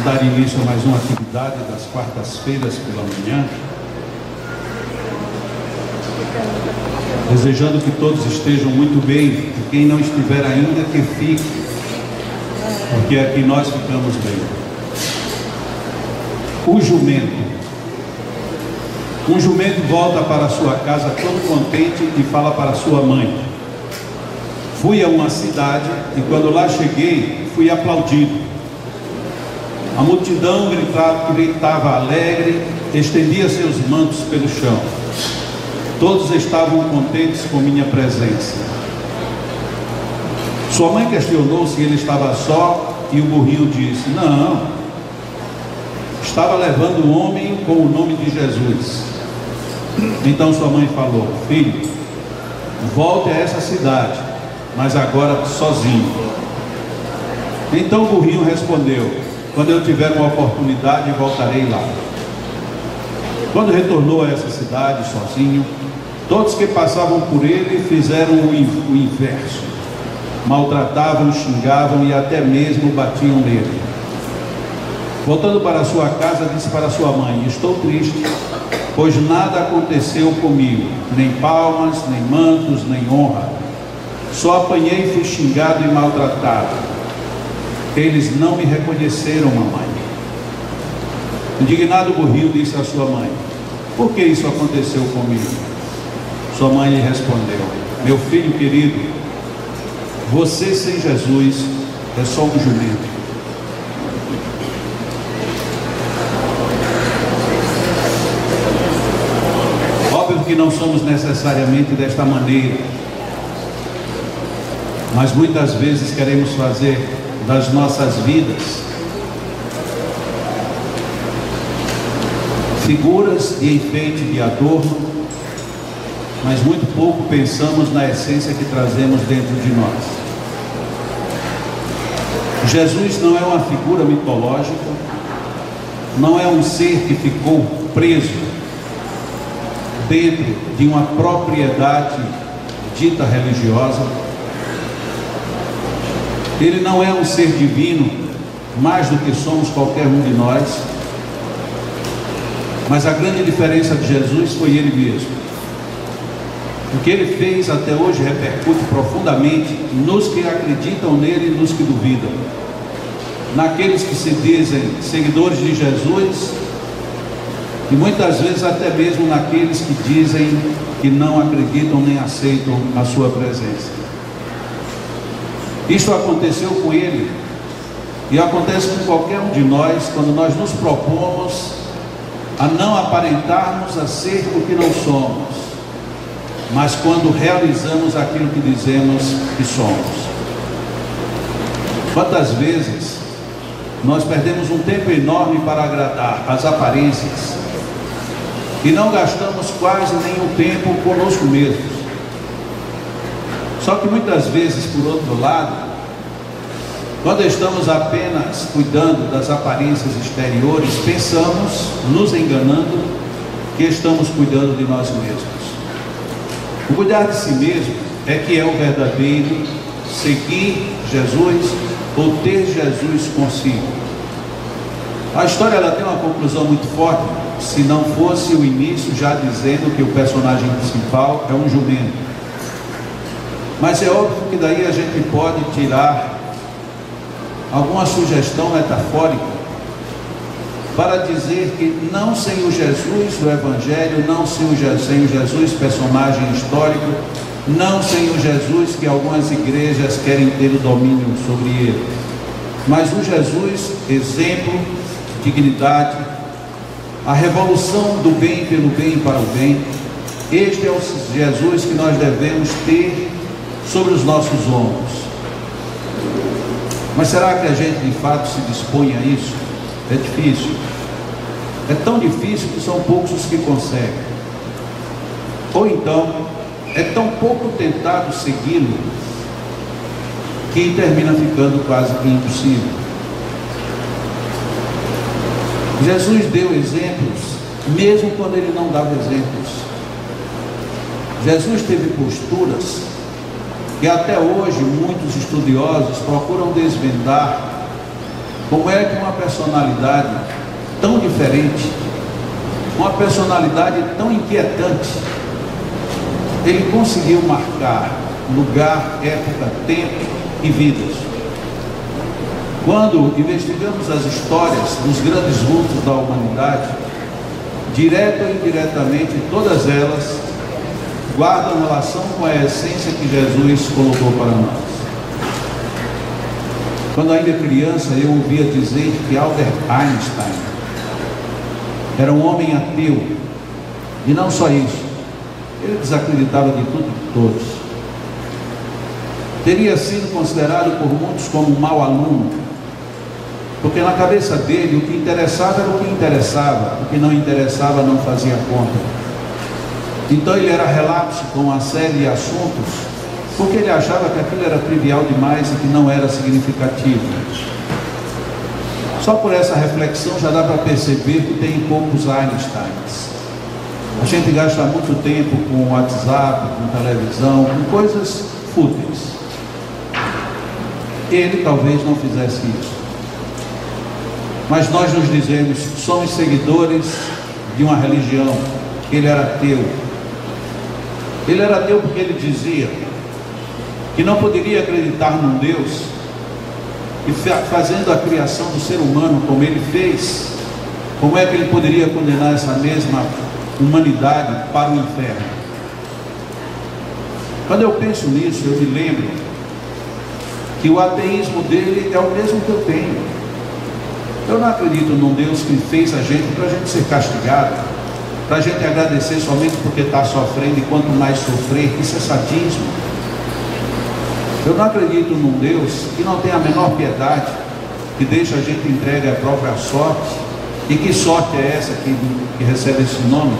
Vamos dar início a mais uma atividade das quartas-feiras pela manhã, desejando que todos estejam muito bem, e quem não estiver ainda, que fique, porque aqui nós ficamos bem. O jumento. Um jumento volta para sua casa todo contente e fala para sua mãe: fui a uma cidade e quando lá cheguei, fui aplaudido. A multidão gritava alegre, estendia seus mantos pelo chão. Todos estavam contentes com minha presença. Sua mãe questionou se ele estava só e o burrinho disse: não, estava levando um homem com o nome de Jesus. Então sua mãe falou: filho, volte a essa cidade, mas agora sozinho. Então o burrinho respondeu: quando eu tiver uma oportunidade, voltarei lá. Quando retornou a essa cidade sozinho, todos que passavam por ele fizeram o inverso. Maltratavam, xingavam e até mesmo batiam nele. Voltando para sua casa, disse para sua mãe: estou triste, pois nada aconteceu comigo, nem palmas, nem mantos, nem honra. Só apanhei e fui xingado e maltratado. Eles não me reconheceram, mamãe. Indignado, o burrinho disse à sua mãe: por que isso aconteceu comigo? Sua mãe lhe respondeu: meu filho querido, você sem Jesus é só um jumento. Óbvio que não somos necessariamente desta maneira, mas muitas vezes queremos fazer das nossas vidas figuras de enfeite, de adorno, mas muito pouco pensamos na essência que trazemos dentro de nós. Jesus não é uma figura mitológica, não é um ser que ficou preso dentro de uma propriedade dita religiosa. Ele não é um ser divino, mais do que somos qualquer um de nós. Mas a grande diferença de Jesus foi Ele mesmo. O que Ele fez até hoje repercute profundamente nos que acreditam nele e nos que duvidam. Naqueles que se dizem seguidores de Jesus e muitas vezes até mesmo naqueles que dizem que não acreditam nem aceitam a sua presença. Isso aconteceu com ele e acontece com qualquer um de nós quando nós nos propomos a não aparentarmos a ser o que não somos, mas quando realizamos aquilo que dizemos que somos. Quantas vezes nós perdemos um tempo enorme para agradar as aparências e não gastamos quase nenhum tempo conosco mesmos. Só que muitas vezes, por outro lado, quando estamos apenas cuidando das aparências exteriores, pensamos, nos enganando, que estamos cuidando de nós mesmos. O cuidar de si mesmo é que é o verdadeiro seguir Jesus ou ter Jesus consigo. A história ela tem uma conclusão muito forte, se não fosse o início já dizendo que o personagem principal é um jumento. Mas é óbvio que daí a gente pode tirar alguma sugestão metafórica para dizer que não sem o Jesus do Evangelho, não sem o Jesus personagem histórico, não sem o Jesus que algumas igrejas querem ter o domínio sobre ele, mas o Jesus exemplo, dignidade, a revolução do bem pelo bem para o bem. Este é o Jesus que nós devemos ter sobre os nossos ombros. Mas será que a gente de fato se dispõe a isso? É difícil. É tão difícil que são poucos os que conseguem. Ou então, é tão pouco tentado segui-lo que termina ficando quase que impossível. Jesus deu exemplos, mesmo quando ele não dava exemplos. Jesus teve posturas que até hoje muitos estudiosos procuram desvendar Como é que uma personalidade tão diferente, uma personalidade tão inquietante, ele conseguiu marcar lugar, época, tempo e vidas. Quando investigamos as histórias dos grandes vultos da humanidade, direto ou indiretamente, todas elas guardam relação com a essência que Jesus colocou para nós. Quando ainda criança, eu ouvia dizer que Albert Einstein era um homem ateu, e não só isso, ele desacreditava de tudo e de todos. Teria sido considerado por muitos como um mau aluno, porque na cabeça dele o que interessava era o que interessava, o que não interessava não fazia conta. Então ele era relapso com uma série de assuntos, porque ele achava que aquilo era trivial demais e que não era significativo. Só por essa reflexão já dá para perceber que tem poucos Einsteins. A gente gasta muito tempo com WhatsApp, com televisão, com coisas fúteis. Ele talvez não fizesse isso. Mas nós nos dizemos, somos seguidores de uma religião. Ele era ateu. Ele era ateu porque ele dizia que não poderia acreditar num Deus e fazendo a criação do ser humano como ele fez, como é que ele poderia condenar essa mesma humanidade para o inferno? Quando eu penso nisso, eu me lembro que o ateísmo dele é o mesmo que eu tenho. Eu não acredito num Deus que fez a gente para a gente ser castigado, para a gente agradecer somente porque está sofrendo, e quanto mais sofrer, isso é sadismo. Eu não acredito num Deus que não tem a menor piedade, que deixa a gente entregue à própria sorte. E que sorte é essa que recebe esse nome,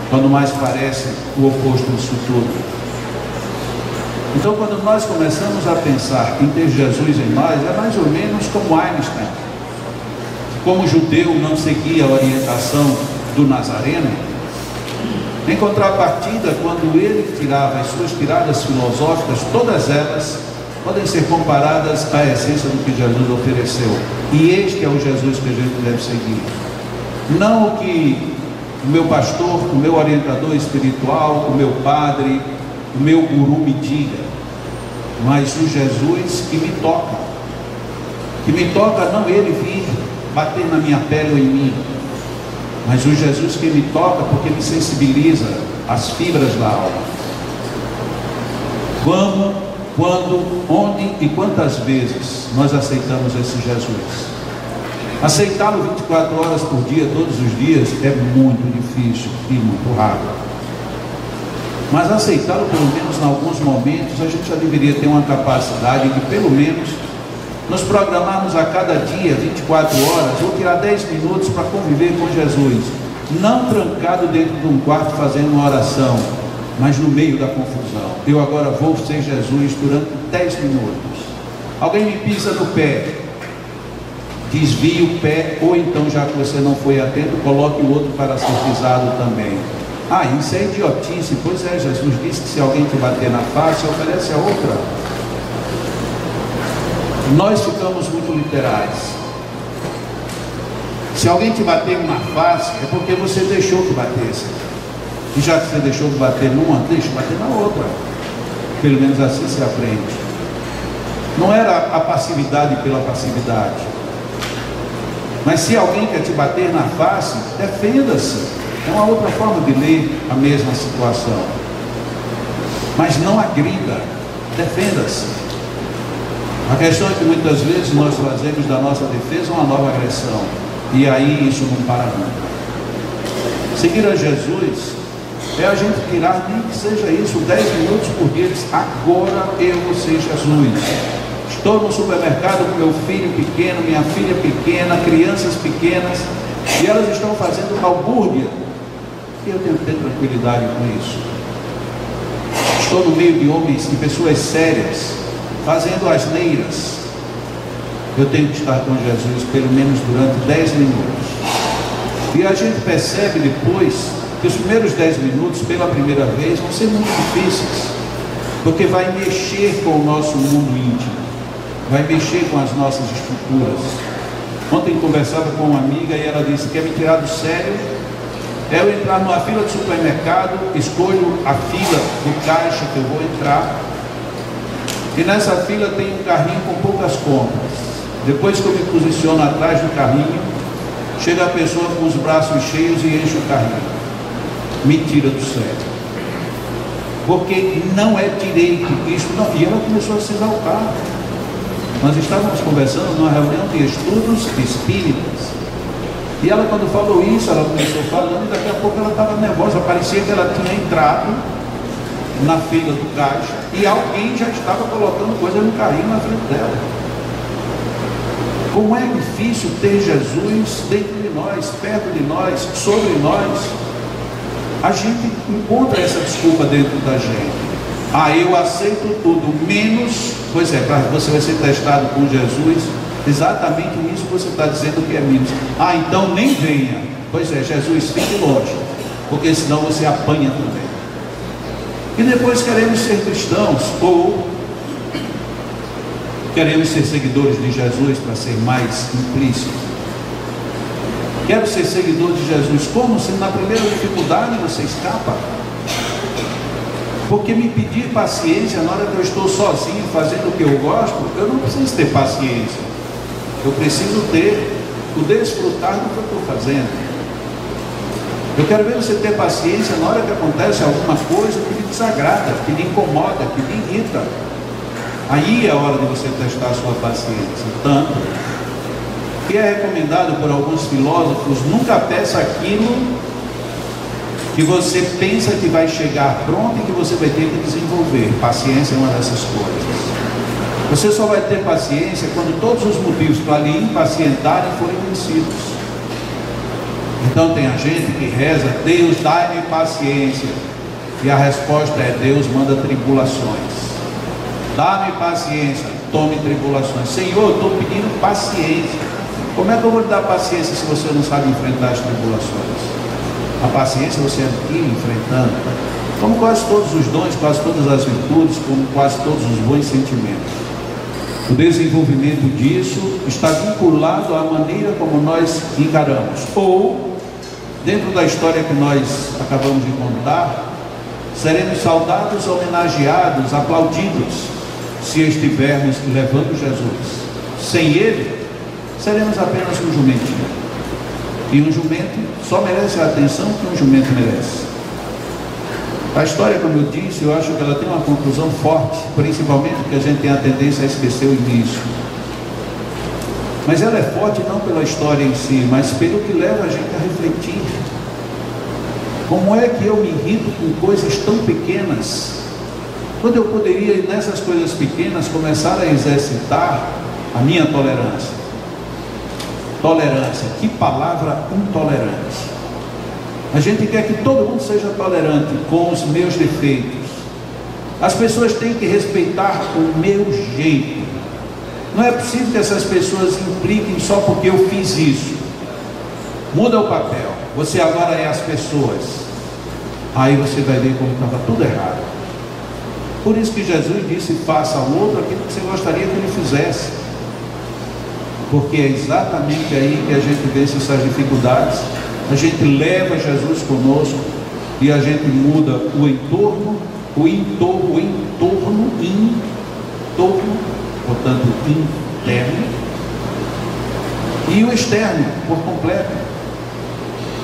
quando mais parece o oposto disso tudo? Então, quando nós começamos a pensar em ter Jesus em nós, é mais ou menos como Einstein. Como judeu não seguia a orientação do Nazareno, em contrapartida, quando ele tirava as suas tiradas filosóficas, todas elas podem ser comparadas à essência do que Jesus ofereceu. E este é o Jesus que a gente deve seguir. Não o que o meu pastor, o meu orientador espiritual, o meu padre, o meu guru me diga, mas o Jesus que me toca. Que me toca não ele vir bater na minha pele ou em mim, mas o Jesus que me toca porque me sensibiliza as fibras da alma. Como, quando, onde e quantas vezes nós aceitamos esse Jesus? Aceitá-lo 24 horas por dia, todos os dias, é muito difícil e muito raro. Mas aceitá-lo pelo menos em alguns momentos, a gente já deveria ter uma capacidade de pelo menos nos programarmos a cada dia, 24 horas, ou tirar 10 minutos para conviver com Jesus. Não trancado dentro de um quarto fazendo uma oração, mas no meio da confusão. Eu agora vou ser Jesus durante 10 minutos. Alguém me pisa no pé, desvie o pé, ou então, já que você não foi atento, coloque o outro para ser pisado também. Ah, isso é idiotice. Pois é, Jesus disse que se alguém te bater na face, oferece a outra. Nós ficamos muito literais. Se alguém te bater na face, é porque você deixou que batesse. E já que você deixou de bater numa, deixa bater na outra. Pelo menos assim se aprende. Não era a passividade pela passividade. Mas se alguém quer te bater na face, defenda-se. É uma outra forma de ler a mesma situação. Mas não agrida, defenda-se. A questão é que muitas vezes nós fazemos da nossa defesa uma nova agressão. E aí isso não para nunca. Seguir a Jesus é a gente tirar, nem que seja isso, 10 minutos por dia. Agora eu vou ser Jesus. Estou no supermercado com meu filho pequeno, minha filha pequena, crianças pequenas, e elas estão fazendo balbúrdia. E eu tenho que ter tranquilidade com isso. Estou no meio de homens e pessoas sérias, fazendo asneiras. Eu tenho que estar com Jesus pelo menos durante 10 minutos. E a gente percebe depois que os primeiros 10 minutos, pela primeira vez, vão ser muito difíceis, porque vai mexer com o nosso mundo íntimo, vai mexer com as nossas estruturas. Ontem conversava com uma amiga e ela disse: quer me tirar do sério? É eu entrar numa fila de supermercado, escolho a fila do caixa que eu vou entrar, e nessa fila tem um carrinho com poucas compras. Depois que eu me posiciono atrás do carrinho, chega a pessoa com os braços cheios e enche o carrinho. Me tira do sério. Porque não é direito isso, não. E ela começou a se exaltar. Nós estávamos conversando numa reunião de estudos espíritas. E ela, quando falou isso, ela começou falando, e daqui a pouco ela estava nervosa. Parecia que ela tinha entrado na fila do caixa e alguém já estava colocando coisa no carrinho na frente dela. Como é difícil ter Jesus dentro de nós, perto de nós, sobre nós. A gente encontra essa desculpa dentro da gente. Ah, eu aceito tudo, menos... Pois é, você vai ser testado com Jesus. Exatamente isso que você está dizendo que é menos. Ah, então nem venha. Pois é, Jesus, fique longe, porque senão você apanha também. E depois queremos ser cristãos, ou queremos ser seguidores de Jesus, para ser mais implícito. Quero ser seguidor de Jesus. Como? Se na primeira dificuldade você escapa. Porque me pedir paciência na hora que eu estou sozinho fazendo o que eu gosto, eu não preciso ter paciência. Eu preciso ter o desfrutar do que eu estou fazendo. Eu quero ver você ter paciência na hora que acontece alguma coisa que lhe desagrada, que lhe incomoda, que lhe irrita. Aí é a hora de você testar a sua paciência. Tanto que é recomendado por alguns filósofos: nunca peça aquilo que você pensa que vai chegar pronto e que você vai ter que desenvolver. Paciência é uma dessas coisas. Você só vai ter paciência quando todos os motivos para lhe impacientarem forem vencidos. Então tem a gente que reza: Deus, dai-me paciência. E a resposta é: Deus manda tribulações. Dá-me paciência, tome tribulações. Senhor, eu estou pedindo paciência. Como é que eu vou lhe dar paciência se você não sabe enfrentar as tribulações? A paciência você adquire enfrentando, como quase todos os dons, quase todas as virtudes, como quase todos os bons sentimentos. O desenvolvimento disso está vinculado à maneira como nós encaramos, ou, dentro da história que nós acabamos de contar, seremos saudados, homenageados, aplaudidos, se estivermos levando Jesus. Sem Ele, seremos apenas um jumentinho. E um jumento só merece a atenção que um jumento merece. A história, como eu disse, eu acho que ela tem uma conclusão forte, principalmente porque a gente tem a tendência a esquecer o início. Mas ela é forte não pela história em si, mas pelo que leva a gente a refletir. Como é que eu me irrito com coisas tão pequenas, quando eu poderia, nessas coisas pequenas, começar a exercitar a minha tolerância? Tolerância, que palavra intolerante. A gente quer que todo mundo seja tolerante com os meus defeitos. As pessoas têm que respeitar o meu jeito. Não é possível que essas pessoas impliquem só porque eu fiz isso. Muda o papel. Você agora é as pessoas. Aí você vai ver como estava tudo errado. Por isso que Jesus disse: faça ao outro aquilo que você gostaria que ele fizesse. Porque é exatamente aí que a gente vence essas dificuldades. A gente leva Jesus conosco e a gente muda o entorno, portanto interno, e o externo por completo.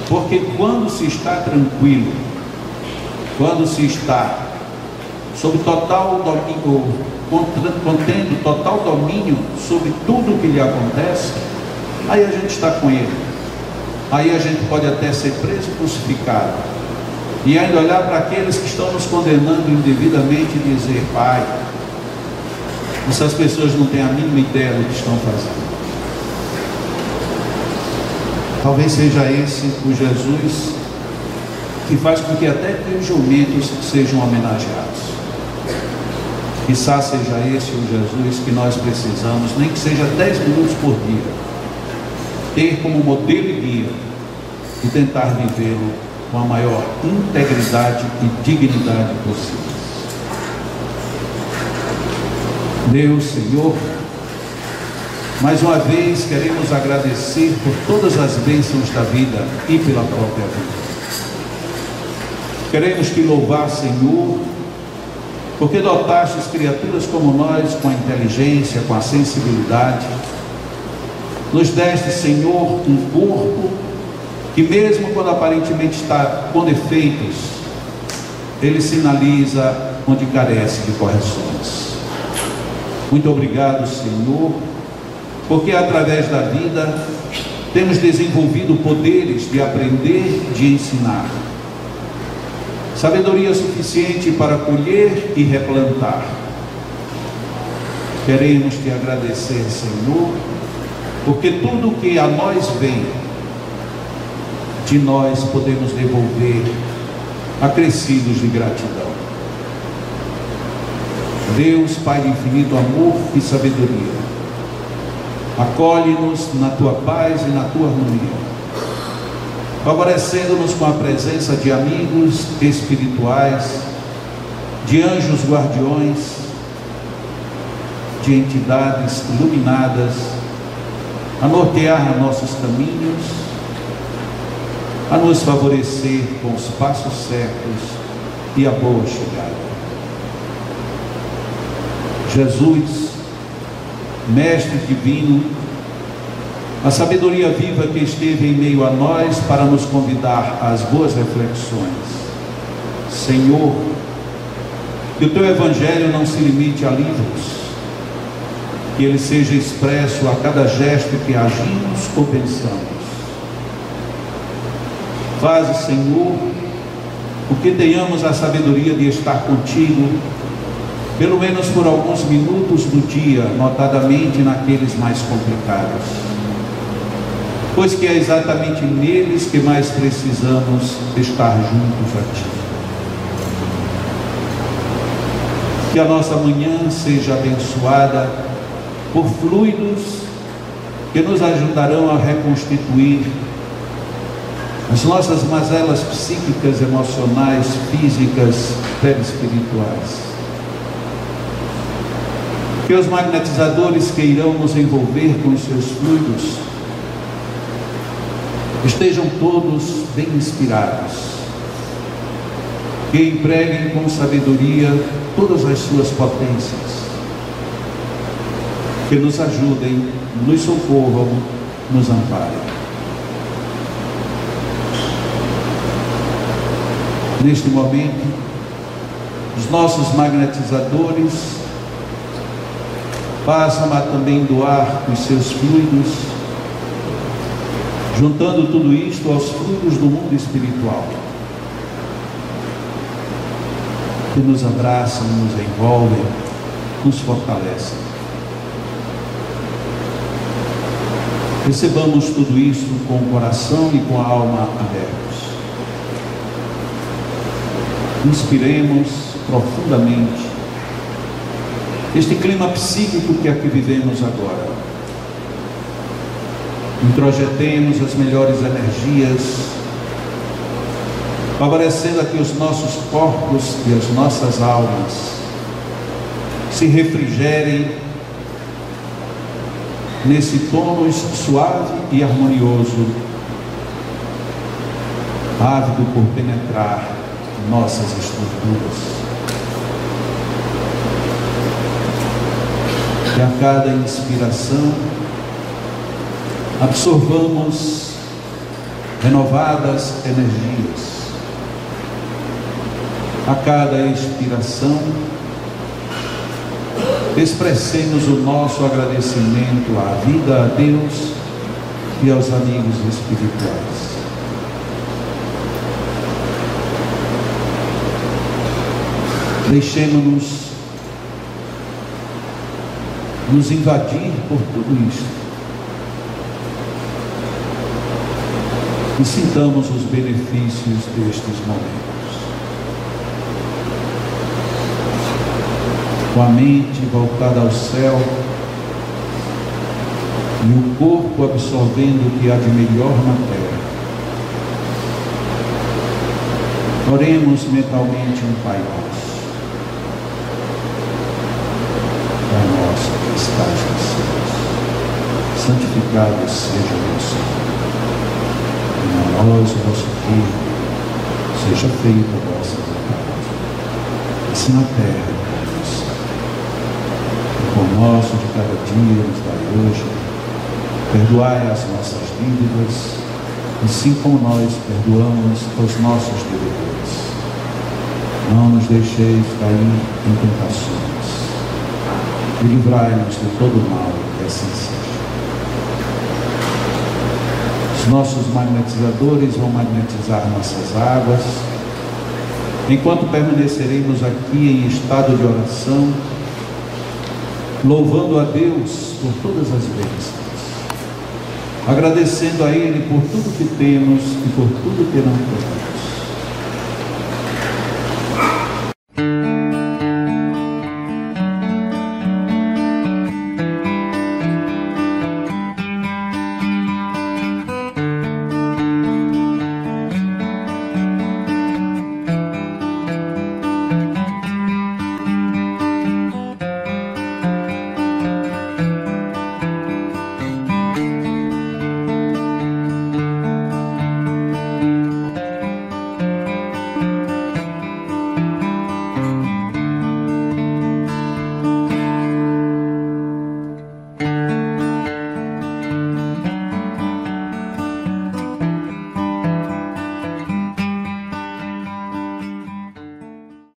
Porque quando se está tranquilo, quando se está sob total domínio, contendo total domínio sobre tudo o que lhe acontece, aí a gente está com Ele. Aí a gente pode até ser preso e crucificado, e ainda olhar para aqueles que estão nos condenando indevidamente e dizer: Pai, essas pessoas não têm a mínima ideia do que estão fazendo. Talvez seja esse o Jesus que faz com que até que os jumentos sejam homenageados. Quizá seja esse o Jesus que nós precisamos, nem que seja 10 minutos por dia, ter como modelo e guia e tentar vivê-lo com a maior integridade e dignidade possível. Deus, Senhor, Mais uma vez queremos agradecer por todas as bênçãos da vida e pela própria vida. Queremos te louvar, Senhor, porque dotaste as criaturas como nós com a inteligência, com a sensibilidade. Nos deste, Senhor, um corpo que mesmo quando aparentemente está com defeitos, ele sinaliza onde carece de correções. Muito obrigado, Senhor, porque através da vida temos desenvolvido poderes de aprender, de ensinar. Sabedoria suficiente para colher e replantar. Queremos te agradecer, Senhor, porque tudo que a nós vem, de nós podemos devolver acrescidos de gratidão. Deus, Pai de infinito amor e sabedoria, acolhe-nos na tua paz e na tua harmonia, favorecendo-nos com a presença de amigos espirituais, de anjos guardiões, de entidades iluminadas, a nortear nossos caminhos, a nos favorecer com os passos certos e a boa chegada. Jesus, Mestre Divino, a sabedoria viva que esteve em meio a nós para nos convidar às boas reflexões. Senhor, que o teu Evangelho não se limite a livros, que ele seja expresso a cada gesto que agimos ou pensamos. Faze, Senhor, o que tenhamos a sabedoria de estar contigo, pelo menos por alguns minutos do dia, notadamente naqueles mais complicados, pois que é exatamente neles que mais precisamos estar juntos a ti. Que a nossa manhã seja abençoada por fluidos que nos ajudarão a reconstituir as nossas mazelas psíquicas, emocionais, físicas, perispirituais. Que os magnetizadores que irão nos envolver com os seus fluidos estejam todos bem inspirados, que empreguem com sabedoria todas as suas potências, que nos ajudem, nos socorram, nos amparem. Neste momento, os nossos magnetizadores passam a também doar os seus fluidos, juntando tudo isto aos fluidos do mundo espiritual, que nos abraçam, nos envolvem, nos fortalecem. Recebamos tudo isso com o coração e com a alma abertos. Inspiremos profundamente este clima psíquico que aqui vivemos agora. Introjetemos as melhores energias, favorecendo a que os nossos corpos e as nossas almas se refrigerem nesse tônus suave e harmonioso, ávido por penetrar nossas estruturas. Que a cada inspiração absorvamos renovadas energias. A cada expiração expressemos o nosso agradecimento à vida, a Deus e aos amigos espirituais. Deixemos-nos nos invadir por tudo isto e sintamos os benefícios destes momentos. Com a mente voltada ao céu e o corpo absorvendo o que há de melhor na terra, oremos mentalmente um Pai Nosso. Pai nosso que estás nos céus, santificado seja o vosso nome. Venha a nós o vosso reino, seja feita a vossa vontade, assim na terra como no céu. O pão nosso de cada dia nos dai hoje, perdoai as nossas dívidas, assim como nós perdoamos aos nossos devedores. Não nos deixeis cair em tentações, e livrai-nos de todo mal, que assim seja. Os nossos magnetizadores vão magnetizar nossas águas, enquanto permaneceremos aqui em estado de oração, louvando a Deus por todas as bênçãos, agradecendo a Ele por tudo que temos e por tudo que não temos.